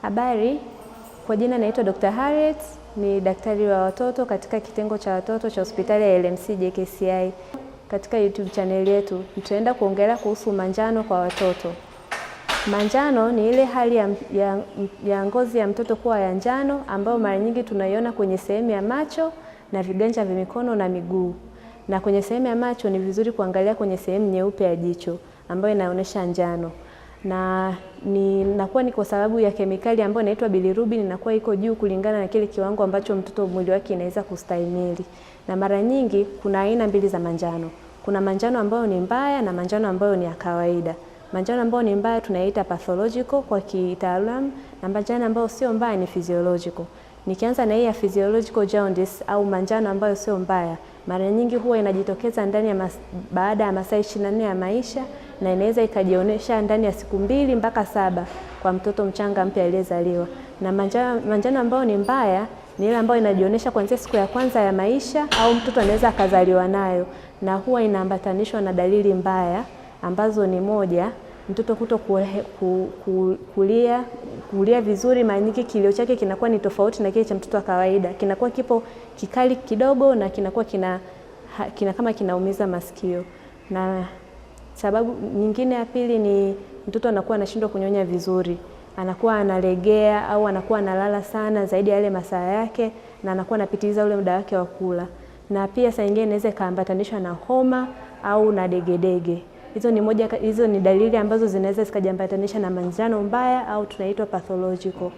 Habari, kwa jina naitwa Dr. Harriet, ni daktari wa watoto katika kitengo cha watoto cha hospitali ya LMC JKCI. Katika YouTube channel yetu, tutaenda kuongelea kuhusu manjano kwa watoto. Manjano ni ile hali ya ngozi ya mtoto kuwa ya njano ambayo mara nyingi tunaiona kwenye sehemu ya macho na viganja vya mikono na miguu. Na kwenye sehemu ya macho ni vizuri kuangalia kwenye sehemu nyeupe ya jicho ambayo inaonyesha njano. Na inakuwa ni kwa sababu ya kemikali ambayo inaitwa bilirubin, inakuwa iko juu kulingana na kile kiwango ambacho mtoto mwili wake inaweza kustahimili. Na mara nyingi kuna aina mbili za manjano. Kuna manjano ambayo ni mbaya na manjano ambayo ni ya kawaida. Manjano ambayo ni mbaya tunaita pathological kwa kitaalamu, na manjano ambayo sio mbaya ni physiological. Nikianza na hii ya physiological jaundice au manjano ambayo sio mbaya, mara nyingi huwa inajitokeza ndani ya baada ya masaa 24 ya maisha, na inaweza ikajionyesha ndani ya siku 2 mpaka 7 kwa mtoto mchanga mpya aliyezaliwa. Na manjano ambayo ni mbaya ni ile ambayo inajionyesha kuanzia siku ya kwanza ya maisha au mtoto anaweza akazaliwa nayo, na huwa inaambatanishwa na dalili mbaya ambazo ni moja, mtoto kulia vizuri. Mara nyingi kilio chake kinakuwa ni tofauti na kile cha mtoto wa kawaida, kinakuwa kipo kikali kidogo na kinakuwa kama kinaumiza masikio. Na sababu nyingine ya pili ni mtoto anakuwa anashindwa kunyonya vizuri, anakuwa analegea au anakuwa analala sana zaidi ya yale masaa yake, na anakuwa anapitiliza ule muda wake wa kula. Na pia saa nyingine inaweza kaambatanishwa na homa au na degedege. Hizo ni dalili ambazo zinaweza zikajambatanisha na manjano mbaya au tunaitwa pathological.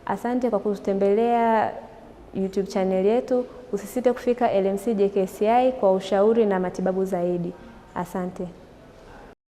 Asante kwa kutembelea YouTube channel yetu. Usisite kufika LMC JKCI kwa ushauri na matibabu zaidi. Asante.